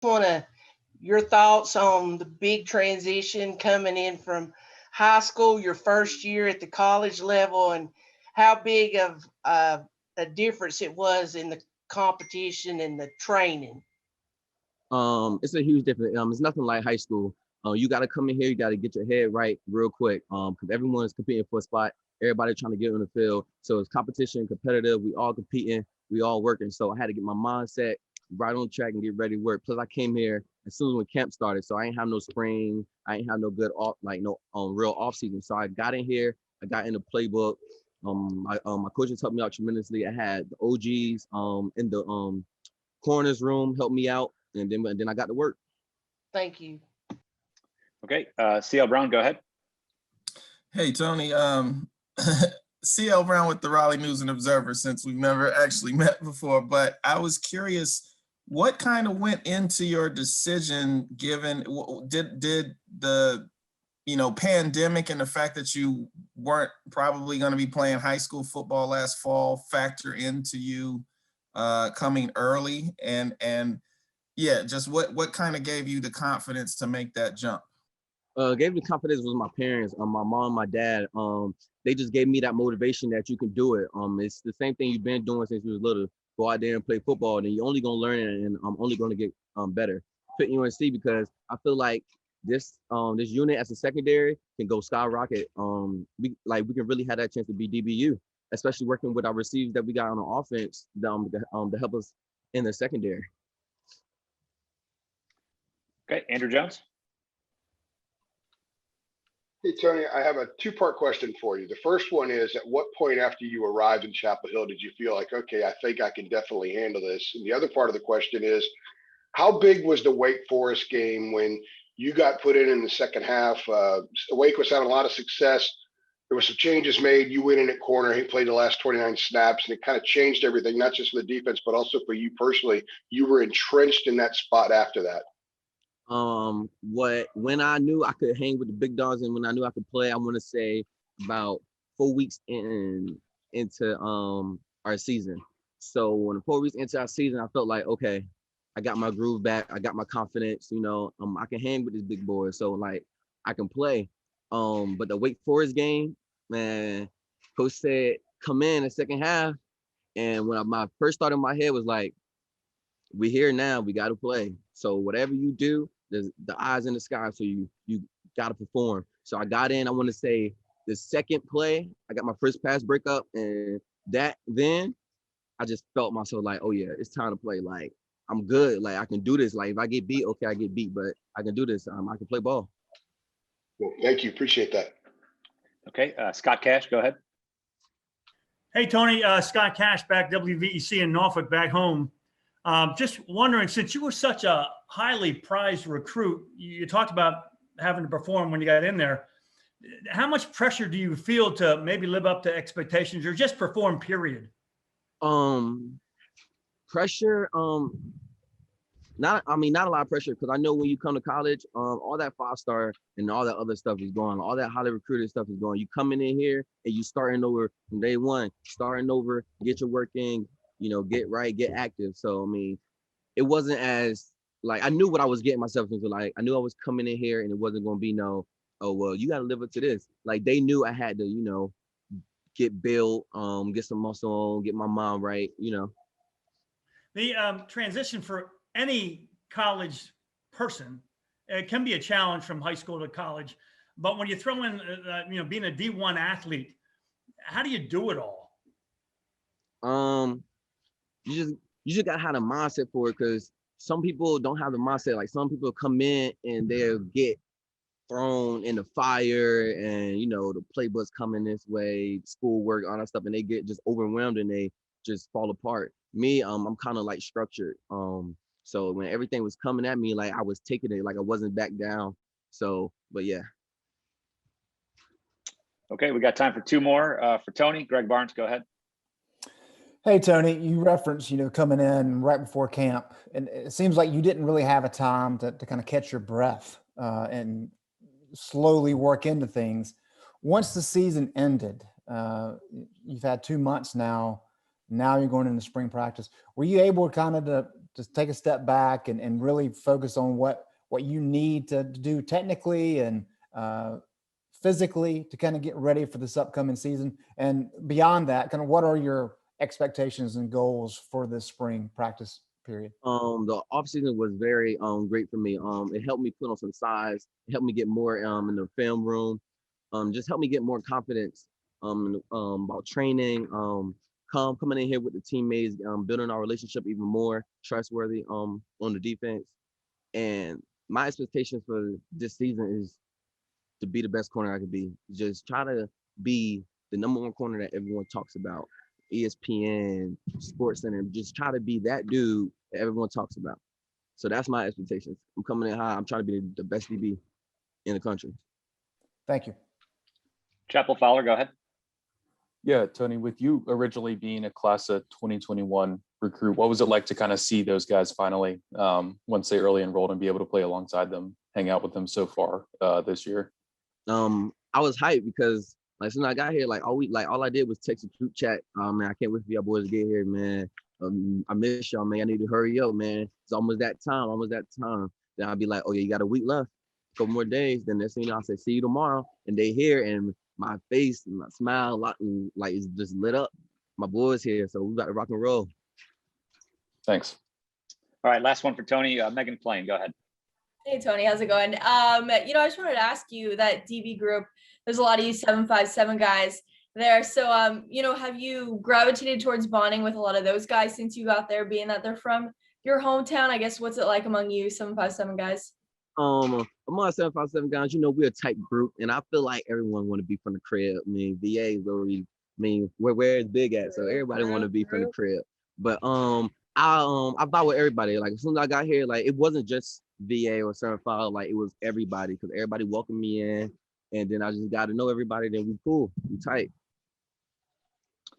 Want to your thoughts on the big transition coming in from high school, your first year at the college level, and how big of a difference it was in the competition and the training. It's a huge difference. It's nothing like high school. You got to come in here. You got to get your head right real quick. Because everyone's competing for a spot. Everybody trying to get on the field. So it's competition, competitive. We all competing. We all working. So I had to get my mindset right on track and get ready to work. Plus, I came here as soon as when camp started. So I ain't have no spring. I ain't have no good off, like no real off season. So I got in here. I got in the playbook. My coaches helped me out tremendously. I had the OGs in the corners room help me out, and then I got to work. Thank you. Okay, CL Brown, go ahead. Hey, Tony. CL Brown with the Raleigh News and Observer, since we've never actually met before, but I was curious, what kind of went into your decision given, did the, pandemic and the fact that you weren't probably going to be playing high school football last fall factor into you coming early? And yeah, just what kind of gave you the confidence to make that jump? Gave me confidence was my parents, my mom and my dad. They just gave me that motivation that you can do it. It's the same thing you've been doing since you was little. Go out there and play football, and you're only gonna learn it, and I'm only gonna get better. Pick UNC because I feel like this unit as a secondary can go skyrocket. We can really have that chance to be DBU, especially working with our receivers that we got on the offense to help us in the secondary. Okay, Andrew Jones. Hey, Tony, I have a two-part question for you. The first one is, at what point after you arrived in Chapel Hill did you feel like, okay, I think I can definitely handle this? And the other part of the question is, how big was the Wake Forest game when you got put in the second half? Wake was having a lot of success. There were some changes made. You went in at corner. He played the last 29 snaps, and it kind of changed everything, not just for the defense, but also for you personally. You were entrenched in that spot after that. When I knew I could hang with the big dogs and when I knew I could play, I want to say about 4 weeks into our season. So when 4 weeks into our season, I felt like, okay, I got my groove back. I got my confidence, I can hang with this big boy. So like I can play. But the Wake Forest game, man, coach said, come in the second half. And when my first thought in my head was like, we're here now, we got to play. So whatever you do, there's the eyes in the sky. So you got to perform. So I got in, I want to say the second play, I got my first pass breakup, and then I just felt myself like, oh yeah, it's time to play. Like I'm good. Like I can do this. Like if I get beat, okay, I get beat, but I can do this. I can play ball. Well, thank you. Appreciate that. Okay, Scott Cash, go ahead. Hey, Tony, Scott Cash back, WVEC in Norfolk, back home. Just wondering, since you were such a highly prized recruit, you talked about having to perform when you got in there. How much pressure do you feel to maybe live up to expectations or just perform, period? Pressure, not a lot of pressure, because I know when you come to college, all that 5-star and all that other stuff is going, all that highly recruited stuff is going. You coming in here and you starting over from day one, get your work in, get right, get active. So, it wasn't as, like, I knew what I was getting myself into. Like, I knew I was coming in here and it wasn't going to be no, oh, well, you got to live up to this. Like, they knew I had to, get built, get some muscle on, get my mind right, The transition for any college person, it can be a challenge from high school to college. But when you throw in, being a D1 athlete, how do you do it all? You just got to have a mindset for it, because some people don't have the mindset. Like some people come in and they'll get thrown in the fire, and the playbook's coming this way, schoolwork, all that stuff, and they get just overwhelmed and they just fall apart. Me, I'm kind of like structured. So when everything was coming at me, like I was taking it, like I wasn't back down. So, but yeah. Okay, we got time for two more. For Tony, Greg Barnes, go ahead. Hey, Tony, you referenced, coming in right before camp, and it seems like you didn't really have a time to kind of catch your breath and slowly work into things. Once the season ended, you've had 2 months now you're going into spring practice. Were you able kind of to just take a step back and really focus on what you need to do technically and physically to kind of get ready for this upcoming season? And beyond that, kind of what are your expectations and goals for this spring practice period? The off season was very great for me. It helped me put on some size. It helped me get more in the film room. Just helped me get more confidence about training. Coming in here with the teammates, building our relationship even more trustworthy on the defense. And my expectations for this season is to be the best corner I could be. Just try to be the number one corner that everyone talks about. ESPN, Sports Center, just try to be that dude that everyone talks about. So that's my expectations. I'm coming in high. I'm trying to be the best DB in the country. Thank you. Chapel Fowler, go ahead. Yeah, Tony, with you originally being a class of 2021 recruit, what was it like to kind of see those guys finally, once they early enrolled, and be able to play alongside them, hang out with them so far this year? I was hyped because like as soon as I got here, like all I did was text a group chat. Man, I can't wait for y'all boys to get here, man. I miss y'all, man. I need to hurry up, man. It's almost that time. Then I'll be like, oh yeah, you got a week left, a couple more days. Then next thing you know, I say, see you tomorrow. And they here, and my face and my smile, like it's just lit up. My boys here, so we got to rock and roll. Thanks. All right, last one for Tony. Megan Plain, go ahead. Hey, Tony, how's it going? I just wanted to ask you, that DB group, there's a lot of you 757 guys there. So, have you gravitated towards bonding with a lot of those guys since you got there, being that they're from your hometown? I guess, what's it like among you 757 guys? Among 757 guys, we're a tight group, and I feel like everyone want to be from the crib. I mean, VA is already, where it's big at, so everybody want to be from the crib. But I vibe with everybody. Like as soon as I got here, like it wasn't just VA or 75, like it was everybody, because everybody welcomed me in, and then I just got to know everybody. Then we cool, we tight.